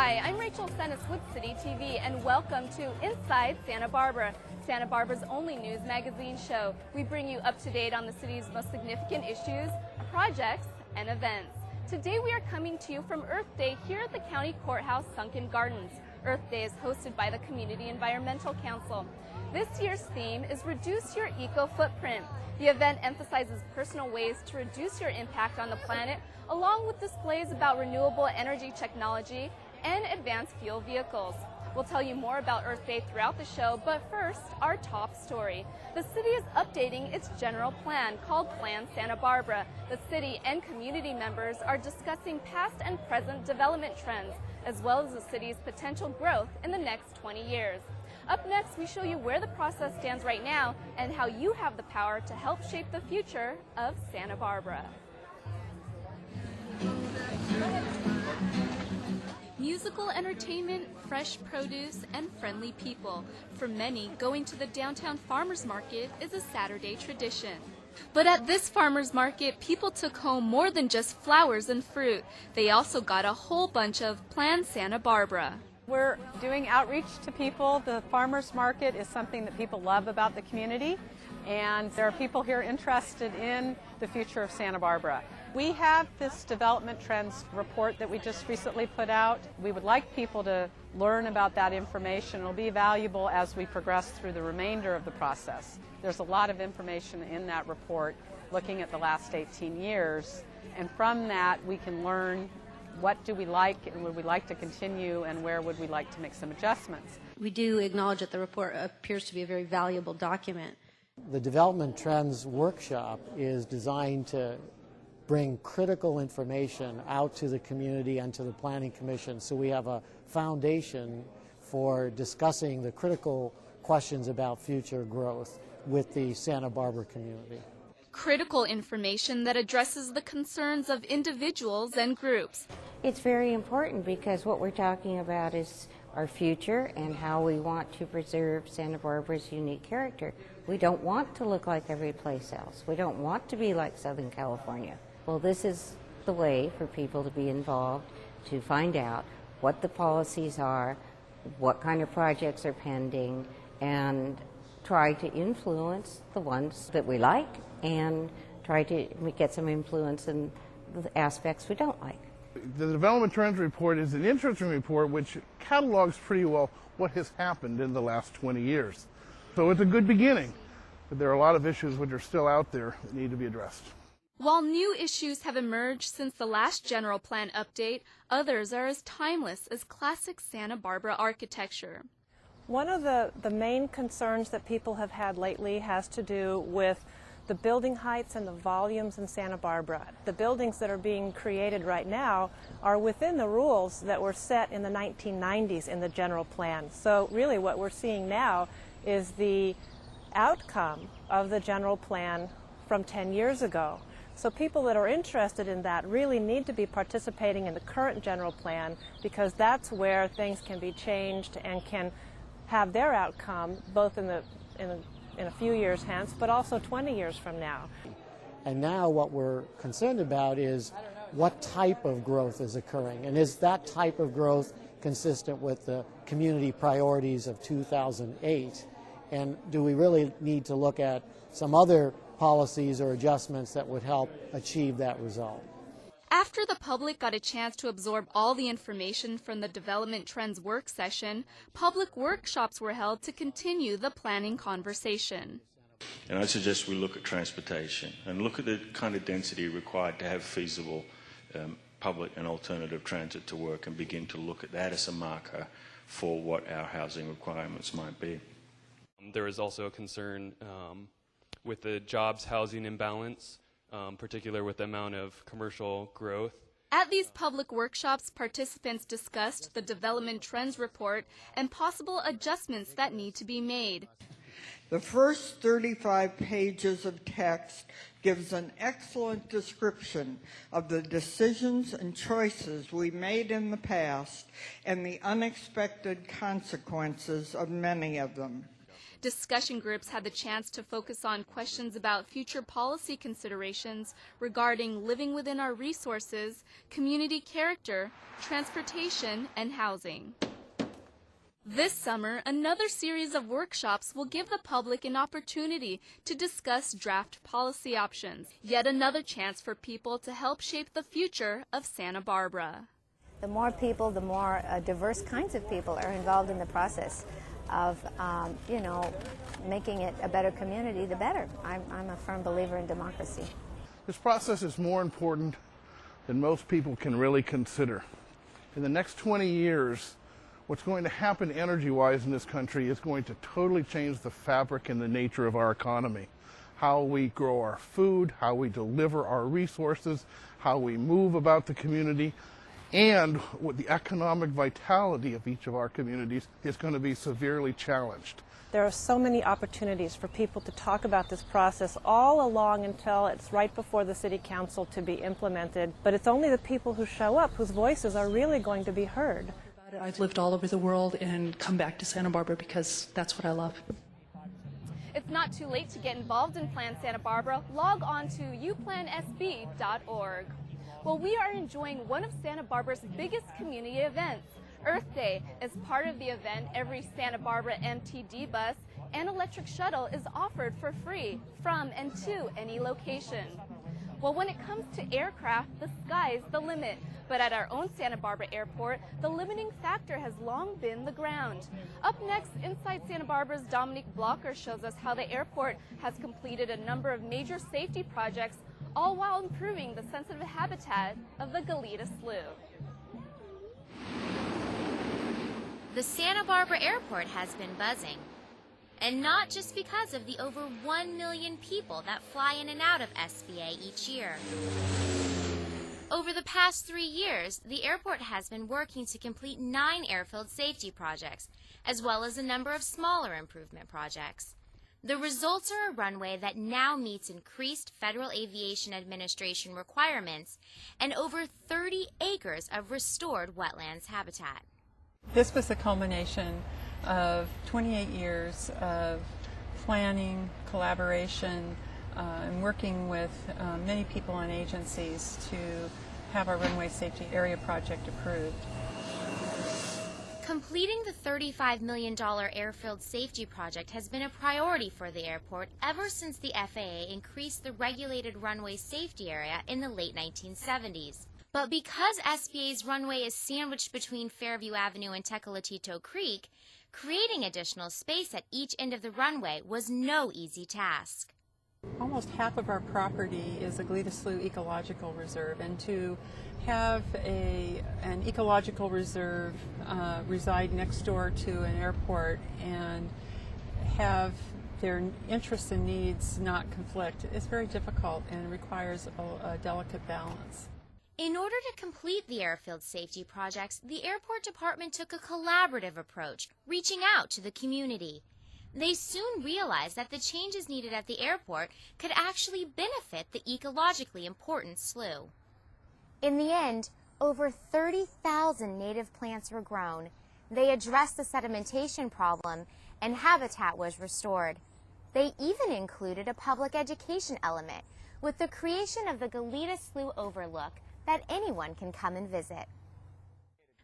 Hi, I'm Rachel Senes with City TV, and welcome to Inside Santa Barbara, Santa Barbara's only news magazine show. We bring you up to date on the city's most significant issues, projects, and events. Today we are coming to you from Earth Day here at the County Courthouse Sunken Gardens. Earth Day is hosted by the Community Environmental Council. This year's theme is Reduce Your Eco Footprint. The event emphasizes personal ways to reduce your impact on the planet, along with displays about renewable energy technology and advanced fuel vehicles. We'll tell you more about Earth Day throughout the show, but first, our top story. The city is updating its general plan called Plan Santa Barbara. The city and community members are discussing past and present development trends, as well as the city's potential growth in the next 20 years. Up next, we show you where the process stands right now and how you have the power to help shape the future of Santa Barbara. Musical entertainment, fresh produce, and friendly people. For many, going to the downtown farmers market is a Saturday tradition. But at this farmers market, people took home more than just flowers and fruit. They also got a whole bunch of Plan Santa Barbara. We're doing outreach to people. The farmers market is something that people love about the community, and there are people here interested in the future of Santa Barbara. We have this development trends report that we just recently put out. We would like people to learn about that information. It'll be valuable as we progress through the remainder of the process. There's a lot of information in that report looking at the last 18 years, and from that we can learn what do we like and would we like to continue and where would we like to make some adjustments. We do acknowledge that the report appears to be a very valuable document. The Development Trends Workshop is designed to bring critical information out to the community and to the Planning Commission, so we have a foundation for discussing the critical questions about future growth with the Santa Barbara community. Critical information that addresses the concerns of individuals and groups. It's very important because what we're talking about is our future and how we want to preserve Santa Barbara's unique character. We don't want to look like every place else. We don't want to be like Southern California. Well, this is the way for people to be involved, to find out what the policies are, what kind of projects are pending, and try to influence the ones that we like and try to get some influence in the aspects we don't like. The Development Trends Report is an interesting report which catalogs pretty well what has happened in the last 20 years. So it's a good beginning, but there are a lot of issues which are still out there that need to be addressed. While new issues have emerged since the last general plan update, others are as timeless as classic Santa Barbara architecture. One of the main concerns that people have had lately has to do with the building heights and the volumes in Santa Barbara. The buildings that are being created right now are within the rules that were set in the 1990s in the general plan. So really what we're seeing now is the outcome of the general plan from 10 years ago. So people that are interested in that really need to be participating in the current general plan, because that's where things can be changed and can have their outcome both in a few years hence, but also 20 years from now. And now what we're concerned about is what type of growth is occurring, and is that type of growth consistent with the community priorities of 2008, and do we really need to look at some other policies or adjustments that would help achieve that result. After the public got a chance to absorb all the information from the Development Trends work session, public workshops were held to continue the planning conversation. And I suggest we look at transportation and look at the kind of density required to have feasible public and alternative transit to work, and begin to look at that as a marker for what our housing requirements might be. There is also a concern with the jobs housing imbalance, particular with the amount of commercial growth. At these public workshops, participants discussed the Development Trends Report and possible adjustments that need to be made. The first 35 pages of text gives an excellent description of the decisions and choices we made in the past and the unexpected consequences of many of them. Discussion groups had the chance to focus on questions about future policy considerations regarding living within our resources, community character, transportation, and housing. This summer, another series of workshops will give the public an opportunity to discuss draft policy options, yet another chance for people to help shape the future of Santa Barbara. The more people, the more diverse kinds of people are involved in the process of, making it a better community, the better. I'm a firm believer in democracy. This process is more important than most people can really consider. In the next 20 years, what's going to happen energy-wise in this country is going to totally change the fabric and the nature of our economy. How we grow our food, how we deliver our resources, how we move about the community, and what the economic vitality of each of our communities is going to be severely challenged. There are so many opportunities for people to talk about this process all along until it's right before the City Council to be implemented. But it's only the people who show up whose voices are really going to be heard. I've lived all over the world and come back to Santa Barbara because that's what I love. It's not too late to get involved in Plan Santa Barbara. Log on to uplansb.org. Well, we are enjoying one of Santa Barbara's biggest community events. Earth Day. As part of the event, every Santa Barbara MTD bus and electric shuttle is offered for free from and to any location. Well, when it comes to aircraft, the sky's the limit. But at our own Santa Barbara airport, the limiting factor has long been the ground. Up next, Inside Santa Barbara's Dominique Blocker shows us how the airport has completed a number of major safety projects, all while improving the sensitive habitat of the Goleta Slough. The Santa Barbara airport has been buzzing. And not just because of the over 1 million people that fly in and out of SBA each year. Over the past 3 years, the airport has been working to complete 9 airfield safety projects, as well as a number of smaller improvement projects. The results are a runway that now meets increased Federal Aviation Administration requirements and over 30 acres of restored wetlands habitat. This was the culmination of 28 years of planning, collaboration, and working with many people and agencies to have our runway safety area project approved. Completing the $35 million airfield safety project has been a priority for the airport ever since the FAA increased the regulated runway safety area in the late 1970s. But because SBA's runway is sandwiched between Fairview Avenue and Tecolontito Creek, creating additional space at each end of the runway was no easy task. Almost half of our property is a Goleta Slough Ecological Reserve, and to have an ecological reserve reside next door to an airport and have their interests and needs not conflict is very difficult and requires a delicate balance. In order to complete the airfield safety projects, the airport department took a collaborative approach, reaching out to the community. They soon realized that the changes needed at the airport could actually benefit the ecologically important slough. In the end, over 30,000 native plants were grown. They addressed the sedimentation problem, and habitat was restored. They even included a public education element with the creation of the Goleta Slough Overlook that anyone can come and visit.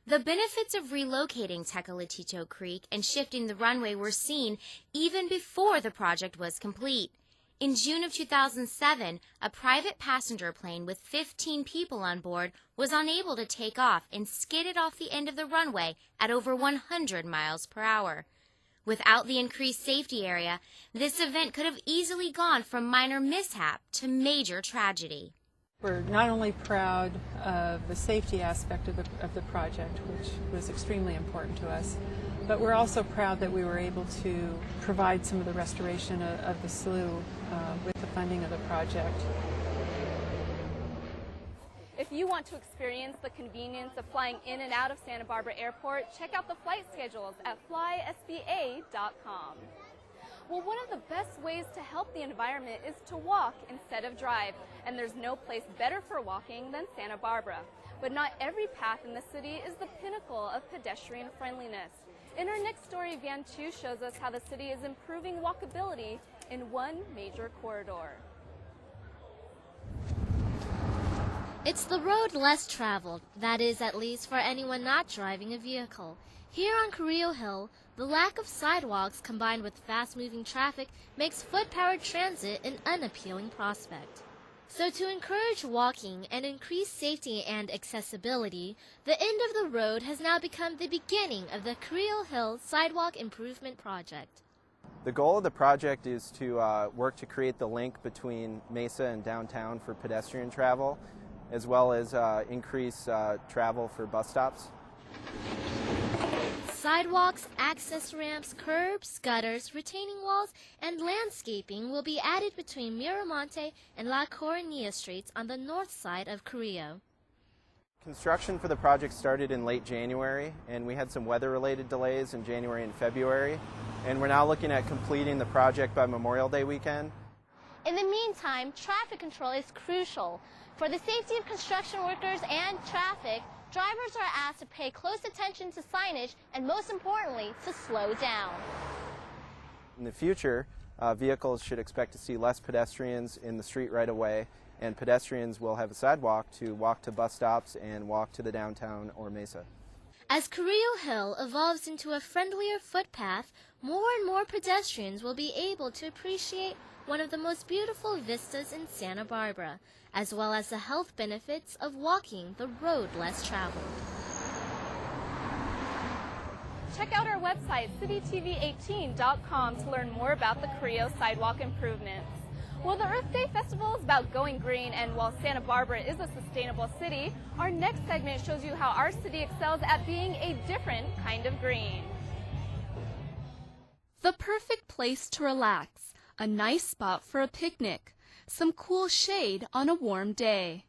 The benefits of relocating Tecolontito Creek and shifting the runway were seen even before the project was complete. In June of 2007, a private passenger plane with 15 people on board was unable to take off and skidded off the end of the runway at over 100 miles per hour. Without the increased safety area, this event could have easily gone from minor mishap to major tragedy. We're not only proud of the safety aspect of the project, which was extremely important to us, but we're also proud that we were able to provide some of the restoration of the slough with the funding of the project. If you want to experience the convenience of flying in and out of Santa Barbara Airport, check out the flight schedules at flysba.com. Well, one of the best ways to help the environment is to walk instead of drive, and there's no place better for walking than Santa Barbara. But not every path in the city is the pinnacle of pedestrian friendliness. In our next story, Van 2 shows us how the city is improving walkability in one major corridor. It's the road less traveled, that is, at least for anyone not driving a vehicle. Here on Carrillo Hill, the lack of sidewalks combined with fast-moving traffic makes foot-powered transit an unappealing prospect. So to encourage walking and increase safety and accessibility, the end of the road has now become the beginning of the Carrillo Hill Sidewalk Improvement Project. The goal of the project is to work to create the link between Mesa and downtown for pedestrian travel, as well as increase travel for bus stops. Sidewalks, access ramps, curbs, gutters, retaining walls, and landscaping will be added between Miramonte and La Coronilla streets on the north side of Carrillo. Construction for the project started in late January, and we had some weather-related delays in January and February, and we're now looking at completing the project by Memorial Day weekend. In the meantime, traffic control is crucial. For the safety of construction workers and traffic, drivers are asked to pay close attention to signage and, most importantly, to slow down. In the future, vehicles should expect to see less pedestrians in the street right away, and pedestrians will have a sidewalk to walk to bus stops and walk to the downtown or Mesa. As Carrillo Hill evolves into a friendlier footpath, more and more pedestrians will be able to appreciate one of the most beautiful vistas in Santa Barbara, as well as the health benefits of walking the road less traveled. Check out our website, citytv18.com, to learn more about the Carrillo sidewalk improvements. Well, the Earth Day Festival is about going green, and while Santa Barbara is a sustainable city, our next segment shows you how our city excels at being a different kind of green. The perfect place to relax, a nice spot for a picnic, some cool shade on a warm day.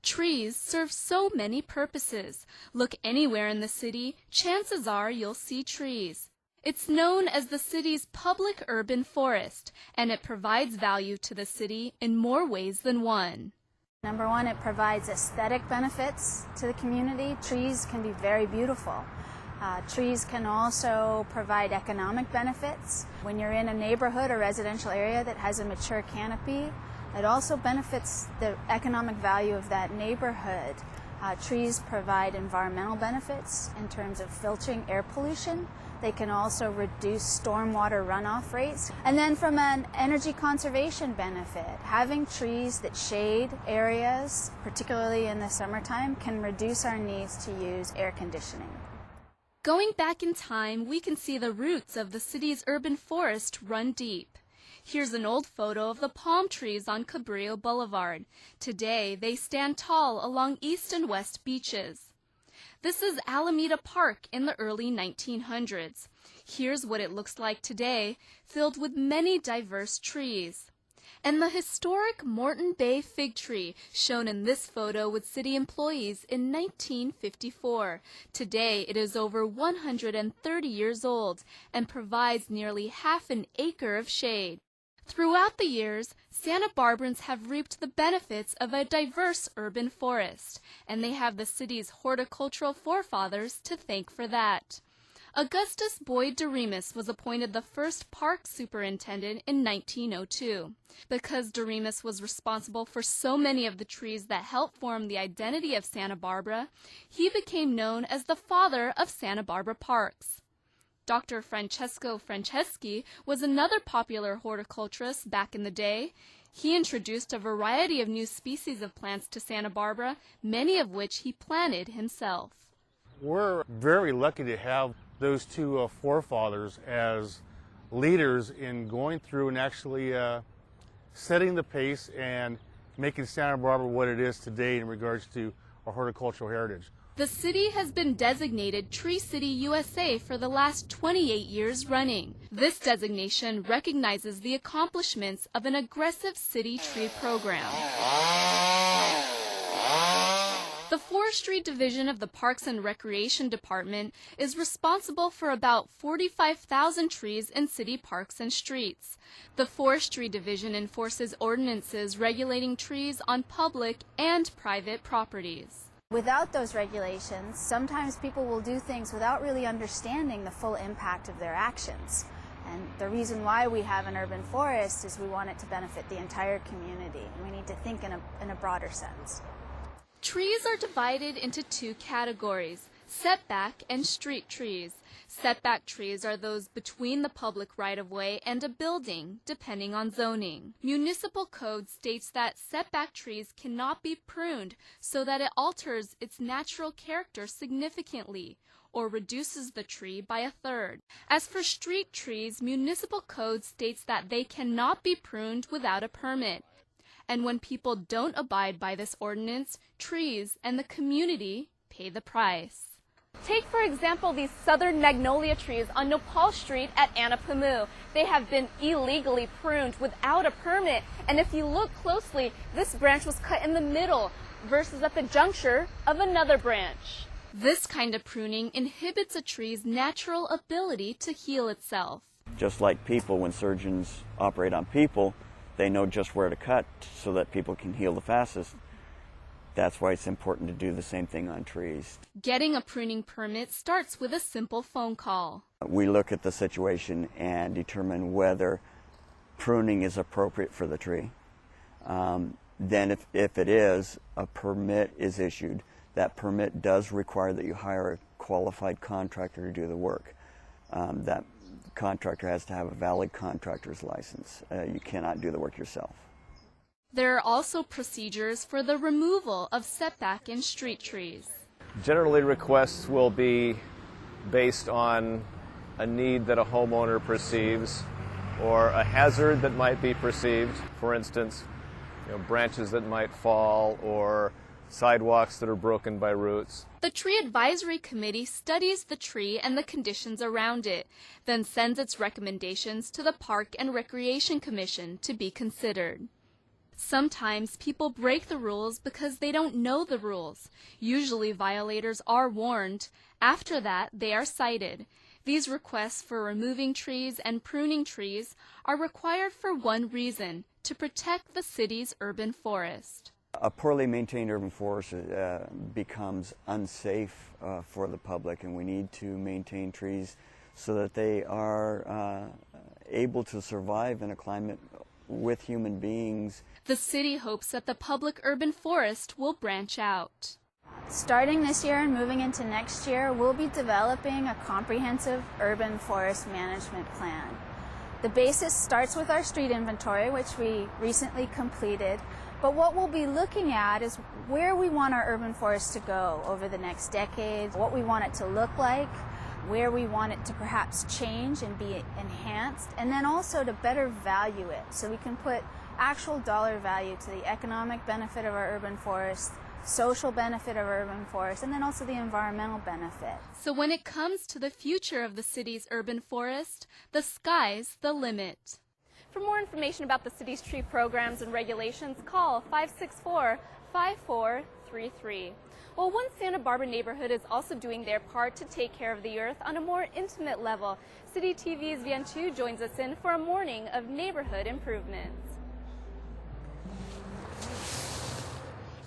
Trees serve so many purposes. Look anywhere in the city, chances are you'll see trees. It's known as the city's public urban forest, and it provides value to the city in more ways than one. Number one, it provides aesthetic benefits to the community. Trees can be very beautiful. Trees can also provide economic benefits. When you're in a neighborhood or residential area that has a mature canopy, it also benefits the economic value of that neighborhood. Trees provide environmental benefits in terms of filtering air pollution. They can also reduce stormwater runoff rates. And then from an energy conservation benefit, having trees that shade areas, particularly in the summertime, can reduce our needs to use air conditioning. Going back in time, we can see the roots of the city's urban forest run deep. Here's an old photo of the palm trees on Cabrillo Boulevard. Today, they stand tall along east and west beaches. This is Alameda Park in the early 1900s. Here's what it looks like today, filled with many diverse trees. And the historic Morton Bay fig tree, shown in this photo with city employees in 1954. Today, it is over 130 years old and provides nearly half an acre of shade. Throughout the years, Santa Barbarans have reaped the benefits of a diverse urban forest, and they have the city's horticultural forefathers to thank for that. Augustus Boyd Doremus was appointed the first park superintendent in 1902. Because Doremus was responsible for so many of the trees that helped form the identity of Santa Barbara, he became known as the father of Santa Barbara parks. Dr. Francesco Franceschi was another popular horticulturist back in the day. He introduced a variety of new species of plants to Santa Barbara, many of which he planted himself. We're very lucky to have those two forefathers as leaders in going through and actually setting the pace and making Santa Barbara what it is today in regards to our horticultural heritage. The city has been designated Tree City USA for the last 28 years running. This designation recognizes the accomplishments of an aggressive city tree program. The Forestry Division of the Parks and Recreation Department is responsible for about 45,000 trees in city parks and streets. The Forestry Division enforces ordinances regulating trees on public and private properties. Without those regulations, sometimes people will do things without really understanding the full impact of their actions. And the reason why we have an urban forest is we want it to benefit the entire community. And we need to think in a broader sense. Trees are divided into two categories: setback and street trees. Setback trees are those between the public right-of-way and a building, depending on zoning. Municipal code states that setback trees cannot be pruned so that it alters its natural character significantly or reduces the tree by a third. As for street trees, municipal code states that they cannot be pruned without a permit. And when people don't abide by this ordinance, trees and the community pay the price. Take, for example, these southern magnolia trees on Nopal Street at Anapamu. They have been illegally pruned without a permit. And if you look closely, this branch was cut in the middle versus at the juncture of another branch. This kind of pruning inhibits a tree's natural ability to heal itself. Just like people, when surgeons operate on people, they know just where to cut so that people can heal the fastest. That's why it's important to do the same thing on trees. Getting a pruning permit starts with a simple phone call. We look at the situation and determine whether pruning is appropriate for the tree. Then if it is, a permit is issued. That permit does require that you hire a qualified contractor to do the work. That contractor has to have a valid contractor's license. You cannot do the work yourself. There are also procedures for the removal of setback and street trees. Generally, requests will be based on a need that a homeowner perceives or a hazard that might be perceived. For instance, branches that might fall or sidewalks that are broken by roots. The Tree Advisory Committee studies the tree and the conditions around it, then sends its recommendations to the Park and Recreation Commission to be considered. Sometimes people break the rules because they don't know the rules. Usually violators are warned. After that, they are cited. These requests for removing trees and pruning trees are required for one reason: to protect the city's urban forest. A poorly maintained urban forest becomes unsafe for the public, and we need to maintain trees so that they are able to survive in a climate with human beings. The city hopes that the public urban forest will branch out. Starting this year and moving into next year, we'll be developing a comprehensive urban forest management plan. The basis starts with our street inventory, which we recently completed, but what we'll be looking at is where we want our urban forest to go over the next decade, what we want it to look like, where we want it to perhaps change and be enhanced, and then also to better value it so we can put actual dollar value to the economic benefit of our urban forest, social benefit of urban forest, and then also the environmental benefit. So when it comes to the future of the city's urban forest, the sky's the limit. For more information about the city's tree programs and regulations, call 564-5433. Well, one Santa Barbara neighborhood is also doing their part to take care of the earth on a more intimate level. City TV's Vian Chu joins us in for a morning of neighborhood improvements.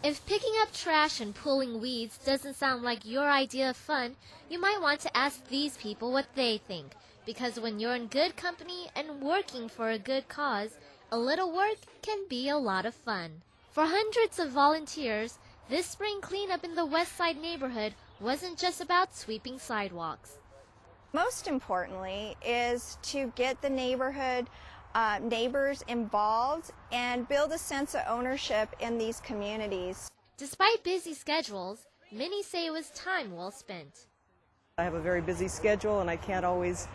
If picking up trash and pulling weeds doesn't sound like your idea of fun, you might want to ask these people what they think. Because when you're in good company and working for a good cause, a little work can be a lot of fun. For hundreds of volunteers, this spring cleanup in the Westside neighborhood wasn't just about sweeping sidewalks. Most importantly is to get the neighborhood neighbors involved and build a sense of ownership in these communities. Despite busy schedules, many say it was time well spent. I have a very busy schedule and I can't always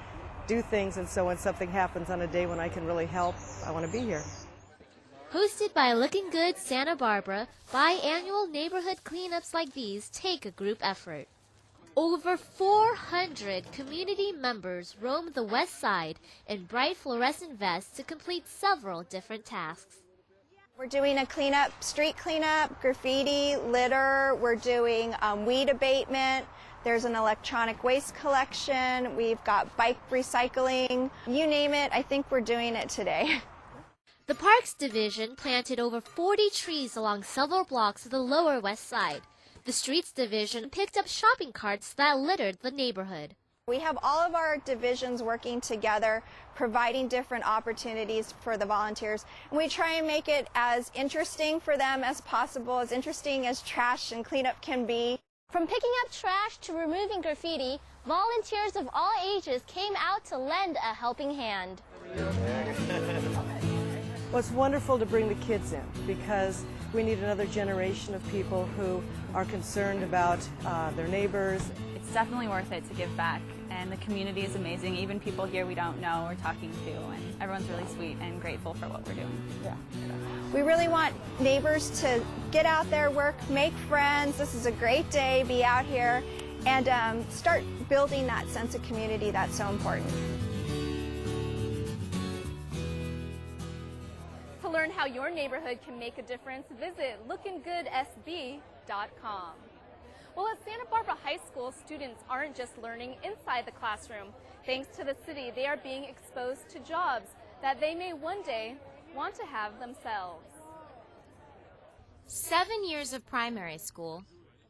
do things, and so when something happens on a day when I can really help, I want to be here. Hosted by Looking Good Santa Barbara, biannual neighborhood cleanups like these take a group effort. Over 400 community members roam the West Side in bright fluorescent vests to complete several different tasks. We're doing a cleanup, street cleanup, graffiti, litter. We're doing weed abatement. There's an electronic waste collection. We've got bike recycling. You name it, I think we're doing it today. The Parks Division planted over 40 trees along several blocks of the Lower West Side. The Streets Division picked up shopping carts that littered the neighborhood. We have all of our divisions working together, providing different opportunities for the volunteers. And we try and make it as interesting for them as possible, as interesting as trash and cleanup can be. From picking up trash to removing graffiti, volunteers of all ages came out to lend a helping hand. Well, it's wonderful to bring the kids in because we need another generation of people who are concerned about their neighbors. It's definitely worth it to give back, and the community is amazing. Even people here we don't know we're talking to, and everyone's really sweet and grateful for what we're doing. Yeah. We really want neighbors to get out there, work, make friends. This is a great day, be out here, and start building that sense of community that's so important. To learn how your neighborhood can make a difference, visit lookinggoodsb.com. Well, at Santa Barbara High School, students aren't just learning inside the classroom. Thanks to the city, they are being exposed to jobs that they may one day want to have themselves. 7 years of primary school,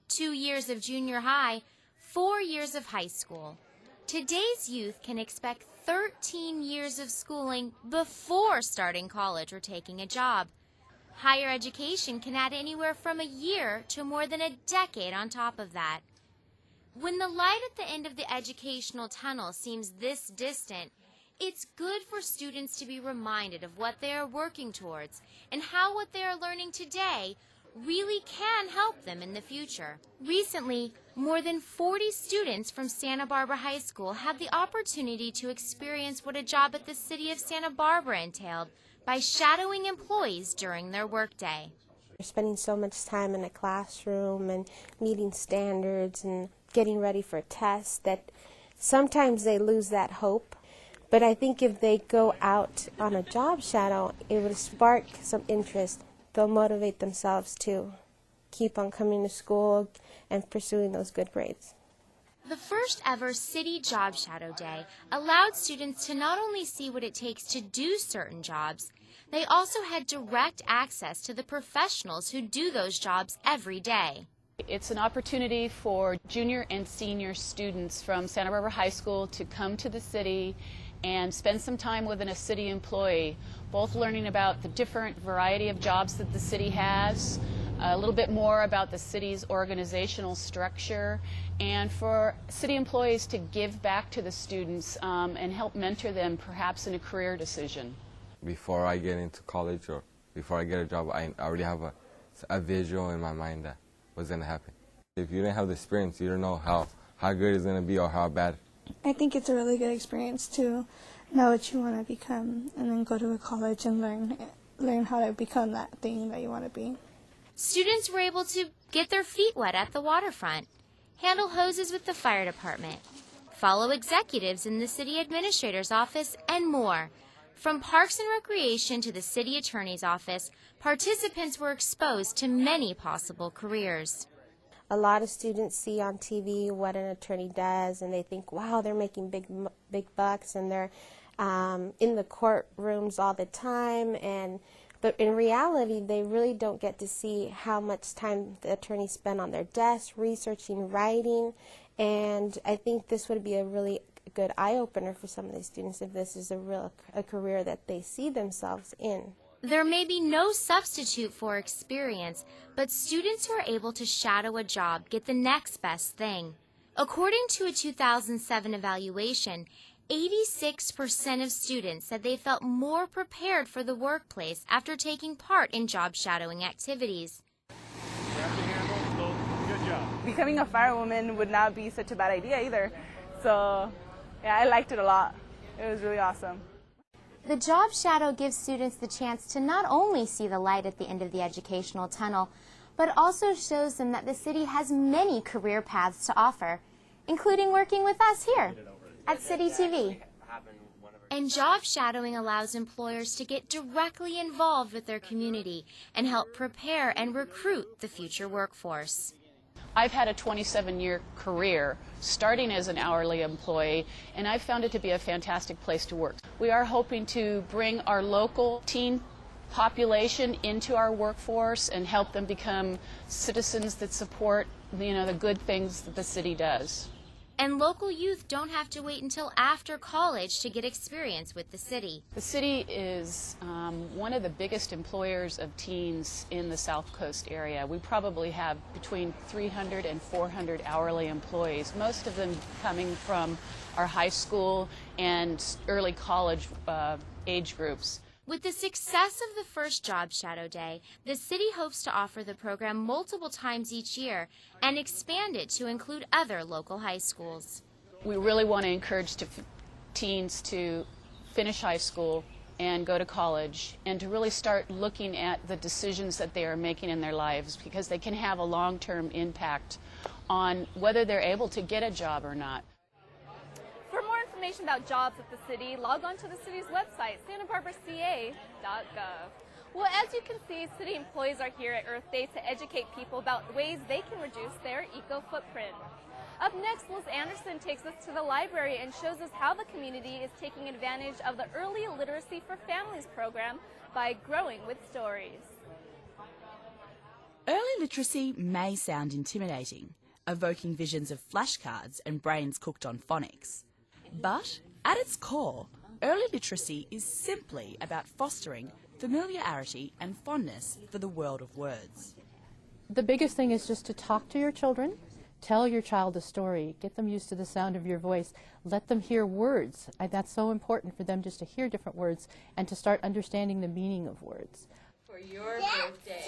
2 years of junior high, 4 years of high school. Today's youth can expect 13 years of schooling before starting college or taking a job. Higher education can add anywhere from a year to more than a decade on top of that. When the light at the end of the educational tunnel seems this distant, it's good for students to be reminded of what they are working towards and how what they are learning today really can help them in the future. Recently, more than 40 students from Santa Barbara High School had the opportunity to experience what a job at the City of Santa Barbara entailed by shadowing employees during their workday. They're spending so much time in a classroom and meeting standards and getting ready for tests that sometimes they lose that hope. But I think if they go out on a job shadow, it would spark some interest. They'll motivate themselves to keep on coming to school and pursuing those good grades. The first ever City Job Shadow Day allowed students to not only see what it takes to do certain jobs, they also had direct access to the professionals who do those jobs every day. It's an opportunity for junior and senior students from Santa Barbara High School to come to the city and spend some time with a city employee, both learning about the different variety of jobs that the city has, a little bit more about the city's organizational structure, and for city employees to give back to the students and help mentor them perhaps in a career decision. Before I get into college or before I get a job, I already have a visual in my mind that what's going to happen. If you didn't have the experience, you don't know how good it's going to be or how bad. I think it's a really good experience to know what you want to become and then go to a college and learn how to become that thing that you want to be. Students were able to get their feet wet at the waterfront, handle hoses with the fire department, follow executives in the city administrator's office, and more. From Parks and Recreation to the city attorney's office, participants were exposed to many possible careers. A lot of students see on TV what an attorney does, and they think, wow, they're making big bucks, and they're in the courtrooms all the time. But in reality, they really don't get to see how much time the attorneys spend on their desks, researching, writing. And I think this would be a really good eye-opener for some of these students if this is a career that they see themselves in. There may be no substitute for experience, but students who are able to shadow a job get the next best thing. According to a 2007 evaluation, 86% of students said they felt more prepared for the workplace after taking part in job shadowing activities. Good job. Becoming a firewoman would not be such a bad idea either. So, yeah, I liked it a lot. It was really awesome. The job shadow gives students the chance to not only see the light at the end of the educational tunnel, but also shows them that the city has many career paths to offer, including working with us here at City TV. And job shadowing allows employers to get directly involved with their community and help prepare and recruit the future workforce. I've had a 27-year career starting as an hourly employee, and I've found it to be a fantastic place to work. We are hoping to bring our local teen population into our workforce and help them become citizens that support, the good things that the city does. And local youth don't have to wait until after college to get experience with the city. The city is one of the biggest employers of teens in the South Coast area. We probably have between 300 and 400 hourly employees, most of them coming from our high school and early college age groups. With the success of the first Job Shadow Day, the city hopes to offer the program multiple times each year and expand it to include other local high schools. We really want to encourage teens to finish high school and go to college and to really start looking at the decisions that they are making in their lives, because they can have a long-term impact on whether they're able to get a job or not. For more information about jobs at the city, log on to the city's website, santabarbaraca.gov. Well, as you can see, city employees are here at Earth Day to educate people about ways they can reduce their eco-footprint. Up next, Liz Anderson takes us to the library and shows us how the community is taking advantage of the Early Literacy for Families program by growing with stories. Early literacy may sound intimidating, evoking visions of flashcards and brains cooked on phonics. But at its core, early literacy is simply about fostering familiarity and fondness for the world of words. The biggest thing is just to talk to your children, tell your child a story, get them used to the sound of your voice, let them hear words. That's so important for them, just to hear different words and to start understanding the meaning of words. For your birthday.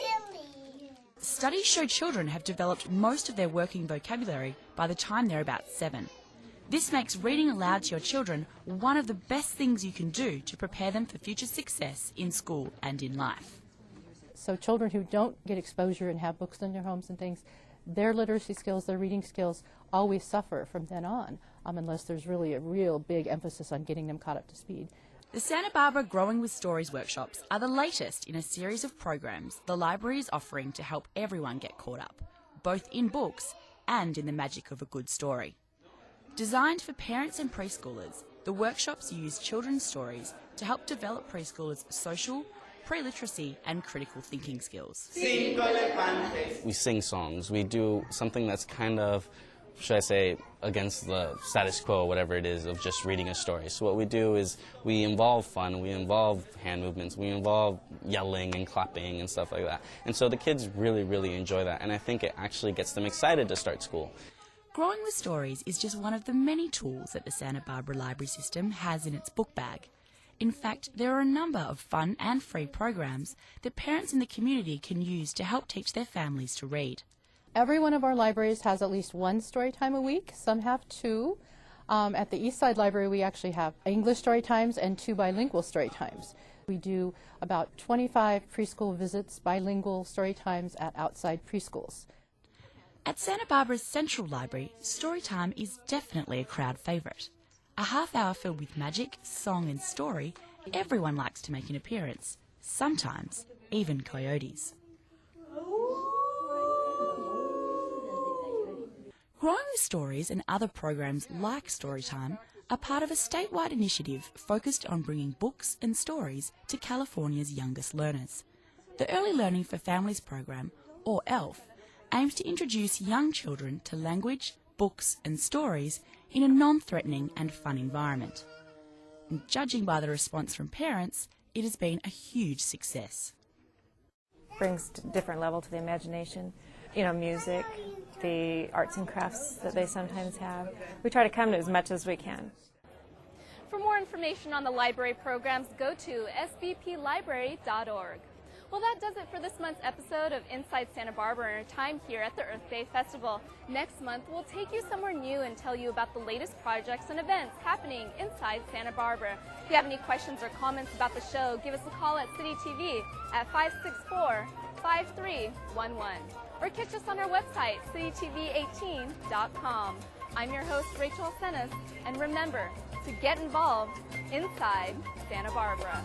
Studies show children have developed most of their working vocabulary by the time they're about 7. This makes reading aloud to your children one of the best things you can do to prepare them for future success in school and in life. So children who don't get exposure and have books in their homes and things, their literacy skills, their reading skills always suffer from then on, unless there's really a real big emphasis on getting them caught up to speed. The Santa Barbara Growing with Stories workshops are the latest in a series of programs the library is offering to help everyone get caught up, both in books and in the magic of a good story. Designed for parents and preschoolers, the workshops use children's stories to help develop preschoolers' social, pre-literacy and critical thinking skills. We sing songs. We do something that's kind of, should I say, against the status quo, whatever it is, of just reading a story. So what we do is we involve fun, we involve hand movements, we involve yelling and clapping and stuff like that. And so the kids really, really enjoy that, and I think it actually gets them excited to start school. Growing with Stories is just one of the many tools that the Santa Barbara Library System has in its book bag. In fact, there are a number of fun and free programs that parents in the community can use to help teach their families to read. Every one of our libraries has at least one story time a week. Some have 2. At the Eastside Library, we actually have English story times and 2 bilingual story times. We do about 25 preschool visits, bilingual story times at outside preschools. At Santa Barbara's Central Library, Storytime is definitely a crowd favourite. A half hour filled with magic, song and story, everyone likes to make an appearance, sometimes even coyotes. Growing with Stories and other programs like Storytime are part of a statewide initiative focused on bringing books and stories to California's youngest learners. The Early Learning for Families program, or ELF, aims to introduce young children to language, books and stories in a non-threatening and fun environment. And judging by the response from parents, it has been a huge success. Brings a different level to the imagination. Music, the arts and crafts that they sometimes have. We try to come to as much as we can. For more information on the library programs, go to sbplibrary.org. Well, that does it for this month's episode of Inside Santa Barbara and our time here at the Earth Day Festival. Next month, we'll take you somewhere new and tell you about the latest projects and events happening inside Santa Barbara. If you have any questions or comments about the show, give us a call at City TV at 564-5311 or catch us on our website, citytv18.com. I'm your host, Rachel Senes, and remember to get involved inside Santa Barbara.